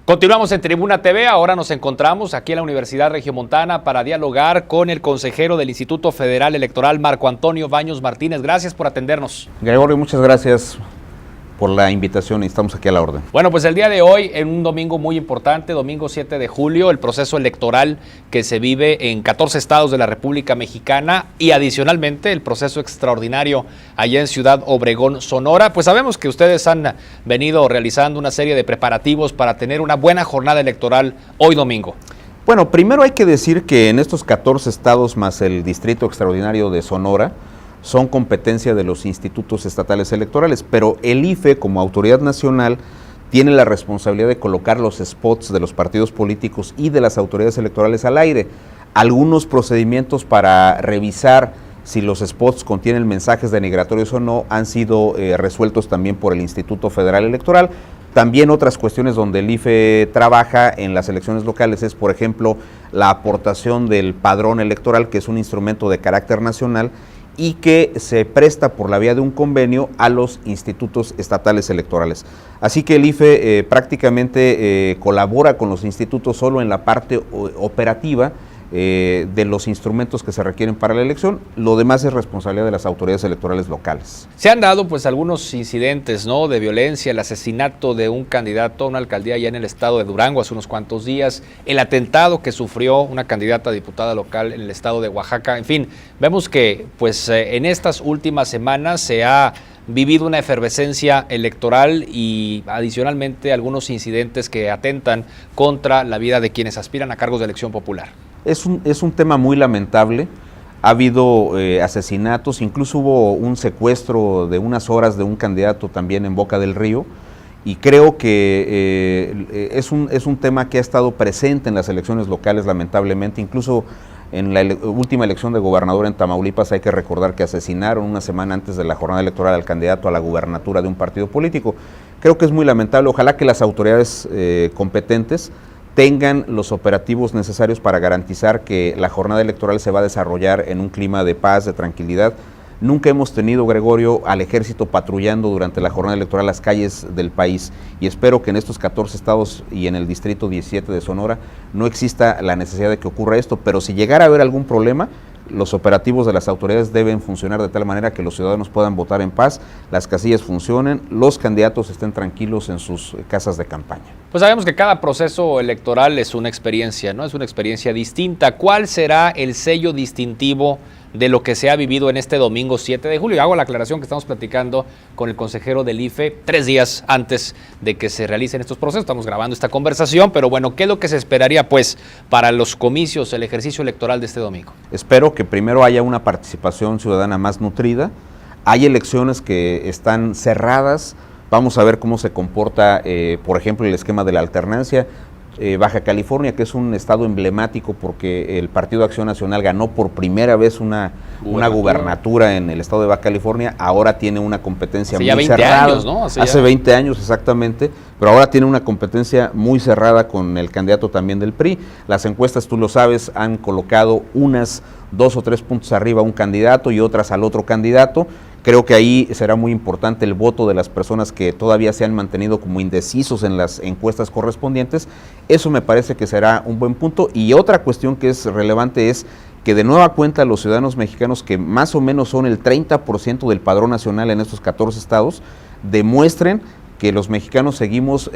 Continuamos en Tribuna TV, ahora nos encontramos aquí en la Universidad Regiomontana para dialogar con el consejero del Instituto Federal Electoral, Marco Antonio Baños Martínez. Gracias por atendernos. Gregorio, muchas gracias por la invitación y estamos aquí a la orden. Bueno, pues el día de hoy, en un domingo muy importante, domingo 7 de julio, el proceso electoral que se vive en 14 estados de la República Mexicana y adicionalmente el proceso extraordinario allá en Ciudad Obregón, Sonora. Pues sabemos que ustedes han venido realizando una serie de preparativos para tener una buena jornada electoral hoy domingo. Bueno, primero hay que decir que en estos 14 estados más el Distrito Extraordinario de Sonora, son competencia de los institutos estatales electorales, pero el IFE como autoridad nacional tiene la responsabilidad de colocar los spots de los partidos políticos y de las autoridades electorales al aire. Algunos procedimientos para revisar si los spots contienen mensajes denigratorios o no han sido resueltos también por el Instituto Federal Electoral. También otras cuestiones donde el IFE trabaja en las elecciones locales es, por ejemplo, la aportación del padrón electoral, que es un instrumento de carácter nacional y que se presta por la vía de un convenio a los institutos estatales electorales. Así que el IFE prácticamente colabora con los institutos solo en la parte operativa de los instrumentos que se requieren para la elección. Lo demás es responsabilidad de las autoridades electorales locales. Se han dado pues algunos incidentes, ¿no?, de violencia, el asesinato de un candidato a una alcaldía allá en el estado de Durango hace unos cuantos días, el atentado que sufrió una candidata a diputada local en el estado de Oaxaca. En fin, vemos que pues en estas últimas semanas se ha vivido una efervescencia electoral y adicionalmente algunos incidentes que atentan contra la vida de quienes aspiran a cargos de elección popular. Es un tema muy lamentable. Ha habido asesinatos, incluso hubo un secuestro de unas horas de un candidato también en Boca del Río, y creo que es un tema que ha estado presente en las elecciones locales, lamentablemente. Incluso en la última elección de gobernador en Tamaulipas hay que recordar que asesinaron una semana antes de la jornada electoral al candidato a la gubernatura de un partido político. Creo que es muy lamentable. Ojalá que las autoridades competentes tengan los operativos necesarios para garantizar que la jornada electoral se va a desarrollar en un clima de paz, de tranquilidad. Nunca hemos tenido, Gregorio, al ejército patrullando durante la jornada electoral las calles del país, y espero que en estos 14 estados y en el distrito 17 de Sonora no exista la necesidad de que ocurra esto, pero si llegara a haber algún problema, los operativos de las autoridades deben funcionar de tal manera que los ciudadanos puedan votar en paz, las casillas funcionen, los candidatos estén tranquilos en sus casas de campaña. Pues sabemos que cada proceso electoral es una experiencia, ¿no? Es una experiencia distinta. ¿Cuál será el sello distintivo de lo que se ha vivido en este domingo 7 de julio? Hago la aclaración que estamos platicando con el consejero del IFE 3 días antes de que se realicen estos procesos. Estamos grabando esta conversación, pero bueno, ¿qué es lo que se esperaría pues para los comicios, el ejercicio electoral de este domingo? Espero que primero haya una participación ciudadana más nutrida. Hay elecciones que están cerradas. Vamos a ver cómo se comporta, por ejemplo, el esquema de la alternancia. Baja California, que es un estado emblemático porque el Partido Acción Nacional ganó por primera vez una gubernatura en el estado de Baja California, ahora tiene una competencia muy cerrada. Años, ¿no? Hace 20 años exactamente, pero ahora tiene una competencia muy cerrada con el candidato también del PRI. Las encuestas, tú lo sabes, han colocado unas 2 o 3 puntos arriba a un candidato y otras al otro candidato. Creo que ahí será muy importante el voto de las personas que todavía se han mantenido como indecisos en las encuestas correspondientes. Eso me parece que será un buen punto. Y otra cuestión que es relevante es que de nueva cuenta los ciudadanos mexicanos, que más o menos son el 30% del padrón nacional en estos 14 estados, demuestren que los mexicanos seguimos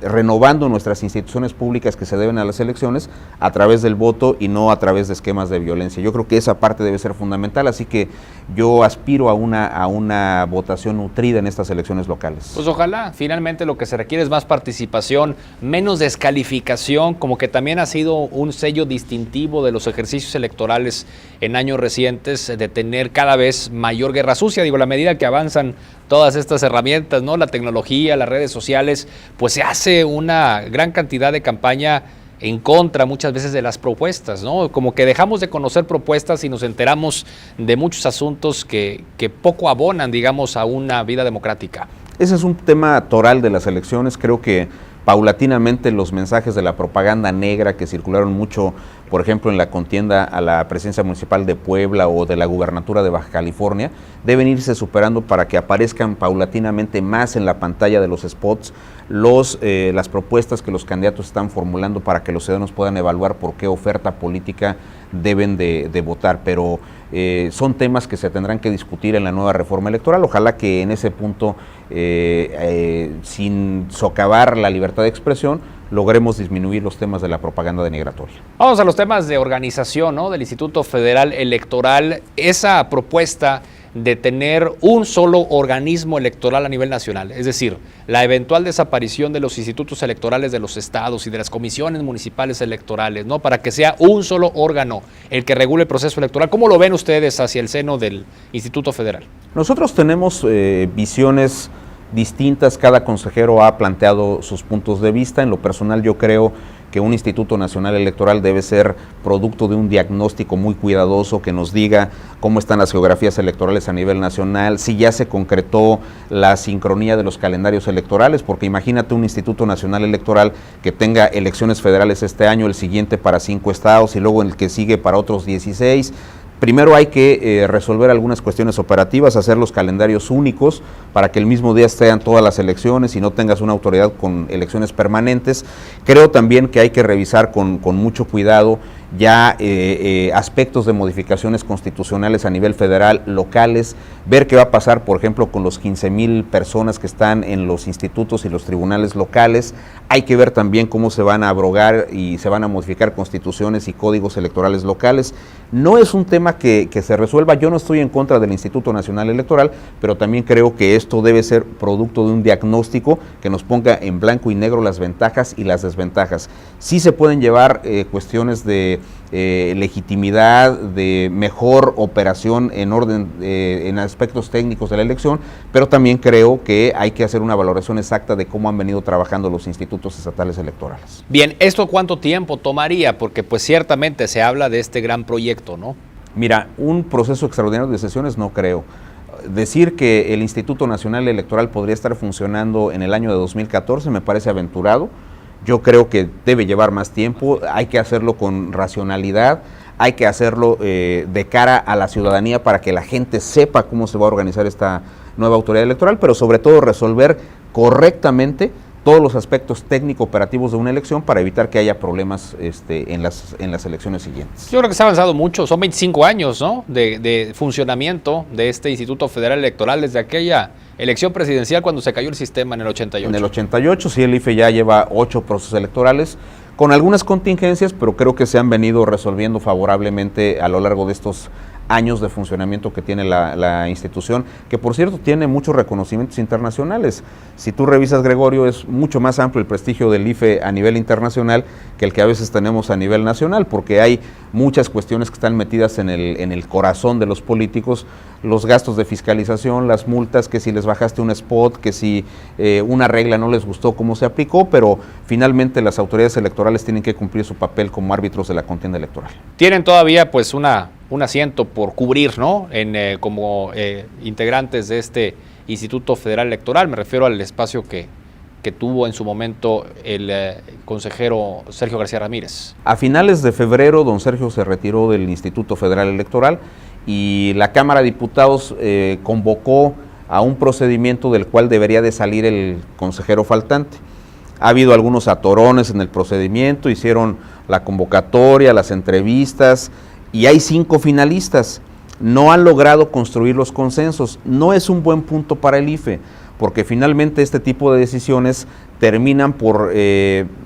renovando nuestras instituciones públicas que se deben a las elecciones a través del voto y no a través de esquemas de violencia. Yo creo que esa parte debe ser fundamental, así que yo aspiro a una votación nutrida en estas elecciones locales. Pues ojalá, finalmente lo que se requiere es más participación, menos descalificación, como que también ha sido un sello distintivo de los ejercicios electorales en años recientes, de tener cada vez mayor guerra sucia. Digo, a la medida que avanzan todas estas herramientas, ¿no?, la tecnología, las redes sociales, pues se hace una gran cantidad de campaña en contra muchas veces de las propuestas, ¿no? Como que dejamos de conocer propuestas y nos enteramos de muchos asuntos que poco abonan, digamos, a una vida democrática. Ese es un tema toral de las elecciones. Creo que paulatinamente los mensajes de la propaganda negra que circularon mucho por ejemplo, en la contienda a la presidencia municipal de Puebla o de la gubernatura de Baja California, deben irse superando para que aparezcan paulatinamente más en la pantalla de los spots las propuestas que los candidatos están formulando para que los ciudadanos puedan evaluar por qué oferta política deben de votar, pero son temas que se tendrán que discutir en la nueva reforma electoral. Ojalá que en ese punto, sin socavar la libertad de expresión, logremos disminuir los temas de la propaganda denigratoria. Vamos a los temas de organización, ¿no?, del Instituto Federal Electoral. Esa propuesta de tener un solo organismo electoral a nivel nacional, es decir, la eventual desaparición de los institutos electorales de los estados y de las comisiones municipales electorales, ¿no?, para que sea un solo órgano el que regule el proceso electoral. ¿Cómo lo ven ustedes hacia el seno del Instituto Federal? Nosotros tenemos visiones distintas, cada consejero ha planteado sus puntos de vista. En lo personal, yo creo que un Instituto Nacional Electoral debe ser producto de un diagnóstico muy cuidadoso que nos diga cómo están las geografías electorales a nivel nacional, si ya se concretó la sincronía de los calendarios electorales, porque imagínate un Instituto Nacional Electoral que tenga elecciones federales este año, el siguiente para 5 estados y luego el que sigue para otros 16. Primero hay que resolver algunas cuestiones operativas, hacer los calendarios únicos para que el mismo día estén todas las elecciones y no tengas una autoridad con elecciones permanentes. Creo también que hay que revisar con mucho cuidado ya aspectos de modificaciones constitucionales a nivel federal, locales, ver qué va a pasar, por ejemplo, con los 15,000 personas que están en los institutos y los tribunales locales. Hay que ver también cómo se van a abrogar y se van a modificar constituciones y códigos electorales locales. No es un tema que se resuelva. Yo no estoy en contra del Instituto Nacional Electoral, pero también creo que esto debe ser producto de un diagnóstico que nos ponga en blanco y negro las ventajas y las desventajas. Sí se pueden llevar cuestiones de legitimidad, de mejor operación en orden, en aspectos técnicos de la elección, pero también creo que hay que hacer una valoración exacta de cómo han venido trabajando los institutos estatales electorales. Bien, ¿esto cuánto tiempo tomaría? Porque pues ciertamente se habla de este gran proyecto, ¿no? Mira, un proceso extraordinario de sesiones no creo. Decir que el Instituto Nacional Electoral podría estar funcionando en el año de 2014 me parece aventurado. Yo creo que debe llevar más tiempo, hay que hacerlo con racionalidad, hay que hacerlo de cara a la ciudadanía para que la gente sepa cómo se va a organizar esta nueva autoridad electoral, pero sobre todo resolver correctamente todos los aspectos técnico-operativos de una elección para evitar que haya problemas en las elecciones siguientes. Yo creo que se ha avanzado mucho, son 25 años, ¿no?, de funcionamiento de este Instituto Federal Electoral desde aquella elección presidencial cuando se cayó el sistema en el 88. En el 88, sí, el IFE ya lleva 8 procesos electorales, con algunas contingencias, pero creo que se han venido resolviendo favorablemente a lo largo de estos años de funcionamiento que tiene la institución, que por cierto tiene muchos reconocimientos internacionales. Si tú revisas, Gregorio, es mucho más amplio el prestigio del IFE a nivel internacional que el que a veces tenemos a nivel nacional, porque hay muchas cuestiones que están metidas en el corazón de los políticos, los gastos de fiscalización, las multas, que si les bajaste un spot, que si una regla no les gustó cómo se aplicó, pero finalmente las autoridades electorales tienen que cumplir su papel como árbitros de la contienda electoral. Tienen todavía pues un asiento por cubrir, ¿no?, como integrantes de este Instituto Federal Electoral. Me refiero al espacio que tuvo en su momento el consejero Sergio García Ramírez. A finales de febrero, don Sergio se retiró del Instituto Federal Electoral y la Cámara de Diputados convocó a un procedimiento del cual debería de salir el consejero faltante. Ha habido algunos atorones en el procedimiento, hicieron la convocatoria, las entrevistas, y hay 5 finalistas. No han logrado construir los consensos. No es un buen punto para el IFE, porque finalmente este tipo de decisiones terminan por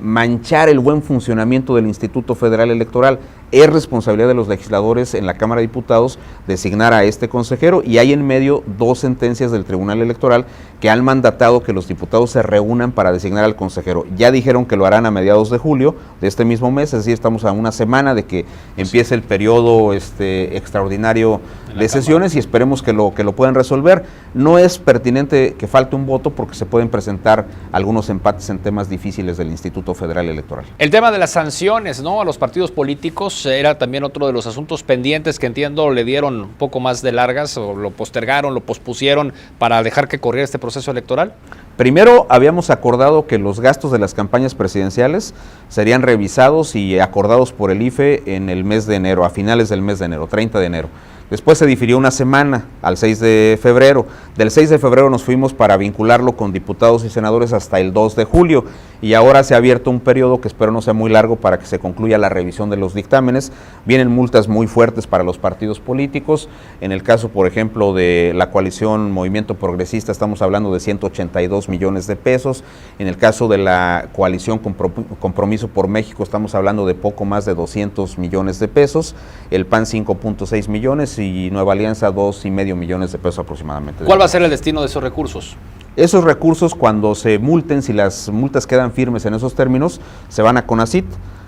manchar el buen funcionamiento del Instituto Federal Electoral. Es responsabilidad de los legisladores en la Cámara de Diputados designar a este consejero, y hay en medio 2 sentencias del Tribunal Electoral que han mandatado que los diputados se reúnan para designar al consejero. Ya dijeron que lo harán a mediados de julio de este mismo mes, es decir, estamos a una semana de que empiece el periodo extraordinario de sesiones, y esperemos que lo puedan resolver. No es pertinente que falte un voto porque se pueden presentar algunos empates en temas difíciles del Instituto Federal Electoral. El tema de las sanciones, ¿no?, a los partidos políticos era también otro de los asuntos pendientes que entiendo le dieron un poco más de largas, o lo postergaron, lo pospusieron para dejar que corriera este proceso electoral. Primero, habíamos acordado que los gastos de las campañas presidenciales serían revisados y acordados por el IFE en el mes de enero, a finales del mes de enero, 30 de enero. Después se difirió una semana, al 6 de febrero. Del 6 de febrero nos fuimos para vincularlo con diputados y senadores hasta el 2 de julio. Y ahora se ha abierto un periodo que espero no sea muy largo para que se concluya la revisión de los dictámenes. Vienen multas muy fuertes para los partidos políticos. En el caso, por ejemplo, de la coalición Movimiento Progresista, estamos hablando de 182 millones de pesos. En el caso de la coalición Compromiso por México, estamos hablando de poco más de 200 millones de pesos. El PAN 5.6 millones y Nueva Alianza 2.5 millones de pesos aproximadamente. ¿Cuál va a ser el destino de esos recursos? Esos recursos, cuando se multen, si las multas quedan firmes en esos términos, se van a CONACYT.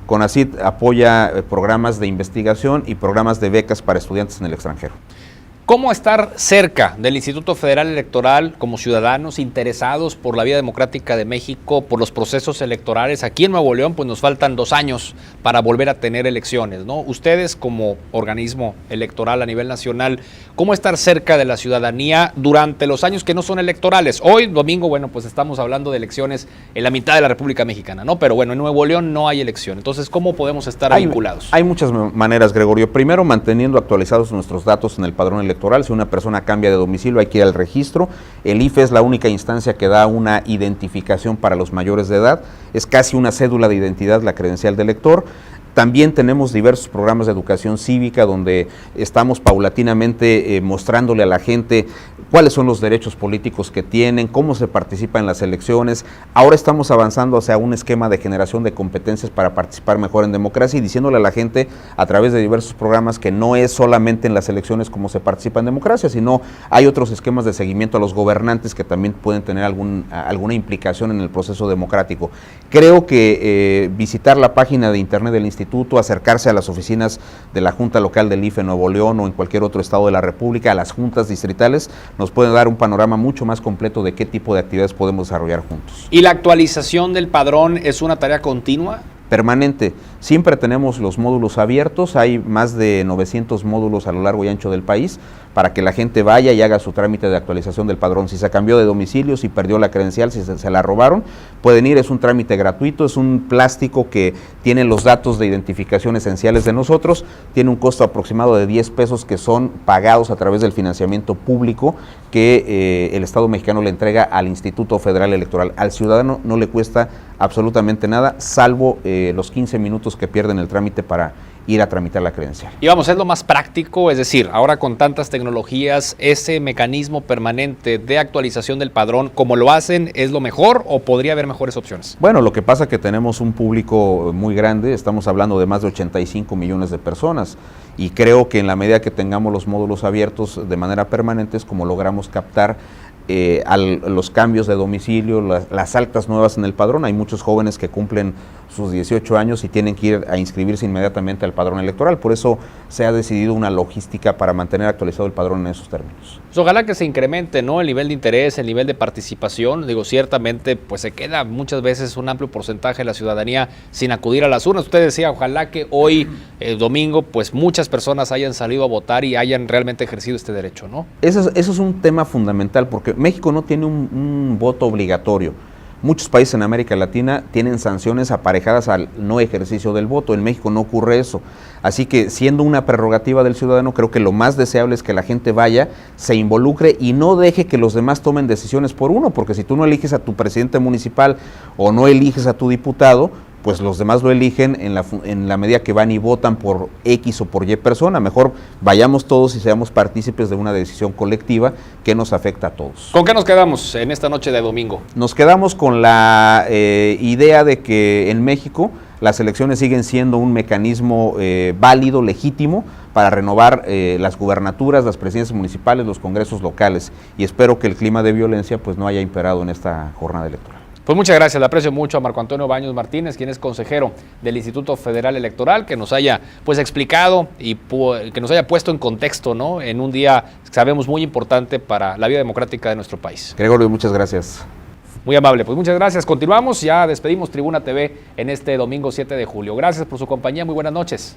CONACYT apoya programas de investigación y programas de becas para estudiantes en el extranjero. ¿Cómo estar cerca del Instituto Federal Electoral como ciudadanos interesados por la vida democrática de México, por los procesos electorales? Aquí en Nuevo León pues nos faltan 2 años para volver a tener elecciones, ¿no? Ustedes como organismo electoral a nivel nacional, ¿cómo estar cerca de la ciudadanía durante los años que no son electorales? Hoy, domingo, bueno, pues estamos hablando de elecciones en la mitad de la República Mexicana, ¿no? Pero bueno, en Nuevo León no hay elección. Entonces, ¿cómo podemos estar vinculados? Hay muchas maneras, Gregorio. Primero, manteniendo actualizados nuestros datos en el padrón electoral. Si una persona cambia de domicilio, hay que ir al registro. El IFE es la única instancia que da una identificación para los mayores de edad. Es casi una cédula de identidad la credencial de elector. También tenemos diversos programas de educación cívica donde estamos paulatinamente mostrándole a la gente cuáles son los derechos políticos que tienen, cómo se participa en las elecciones. Ahora estamos avanzando hacia un esquema de generación de competencias para participar mejor en democracia y diciéndole a la gente a través de diversos programas que no es solamente en las elecciones como se participa en democracia, sino hay otros esquemas de seguimiento a los gobernantes que también pueden tener alguna implicación en el proceso democrático. Creo que visitar la página de internet del instituto, acercarse a las oficinas de la Junta Local del IFE Nuevo León o en cualquier otro estado de la República, a las juntas distritales, nos pueden dar un panorama mucho más completo de qué tipo de actividades podemos desarrollar juntos. ¿Y la actualización del padrón es una tarea continua? Permanente. Siempre tenemos los módulos abiertos, hay más de 900 módulos a lo largo y ancho del país para que la gente vaya y haga su trámite de actualización del padrón. Si se cambió de domicilio, si perdió la credencial, si se la robaron, pueden ir, es un trámite gratuito, es un plástico que tiene los datos de identificación esenciales de nosotros, tiene un costo aproximado de 10 pesos que son pagados a través del financiamiento público que el Estado mexicano le entrega al Instituto Federal Electoral. Al ciudadano no le cuesta absolutamente nada, salvo los 15 minutos que pierden el trámite para ir a tramitar la credencial. Y vamos, es lo más práctico, es decir, ahora con tantas tecnologías, ese mecanismo permanente de actualización del padrón, como lo hacen, ¿es lo mejor o podría haber mejores opciones? Bueno, lo que pasa es que tenemos un público muy grande, estamos hablando de más de 85 millones de personas y creo que en la medida que tengamos los módulos abiertos de manera permanente es como logramos captar los cambios de domicilio, las altas nuevas en el padrón. Hay muchos jóvenes que cumplen sus 18 años y tienen que ir a inscribirse inmediatamente al padrón electoral, por eso se ha decidido una logística para mantener actualizado el padrón en esos términos. Pues ojalá que se incremente, ¿no?, el nivel de interés, el nivel de participación. Digo, ciertamente pues se queda muchas veces un amplio porcentaje de la ciudadanía sin acudir a las urnas. Usted decía, ojalá que hoy, domingo, pues muchas personas hayan salido a votar y hayan realmente ejercido este derecho, ¿no? Eso es un tema fundamental porque México no tiene un voto obligatorio. Muchos países en América Latina tienen sanciones aparejadas al no ejercicio del voto. En México no ocurre eso. Así que, siendo una prerrogativa del ciudadano, creo que lo más deseable es que la gente vaya, se involucre y no deje que los demás tomen decisiones por uno, porque si tú no eliges a tu presidente municipal o no eliges a tu diputado, pues los demás lo eligen en la medida que van y votan por X o por Y persona. Mejor vayamos todos y seamos partícipes de una decisión colectiva que nos afecta a todos. ¿Con qué nos quedamos en esta noche de domingo? Nos quedamos con la idea de que en México las elecciones siguen siendo un mecanismo válido, legítimo, para renovar las gubernaturas, las presidencias municipales, los congresos locales. Y espero que el clima de violencia pues no haya imperado en esta jornada electoral. Pues muchas gracias, le aprecio mucho a Marco Antonio Baños Martínez, quien es consejero del Instituto Federal Electoral, que nos haya pues explicado y que nos haya puesto en contexto, ¿no?, en un día, sabemos, muy importante para la vida democrática de nuestro país. Gregorio, muchas gracias. Muy amable, pues muchas gracias. Continuamos, ya despedimos Tribuna TV en este domingo 7 de julio. Gracias por su compañía, muy buenas noches.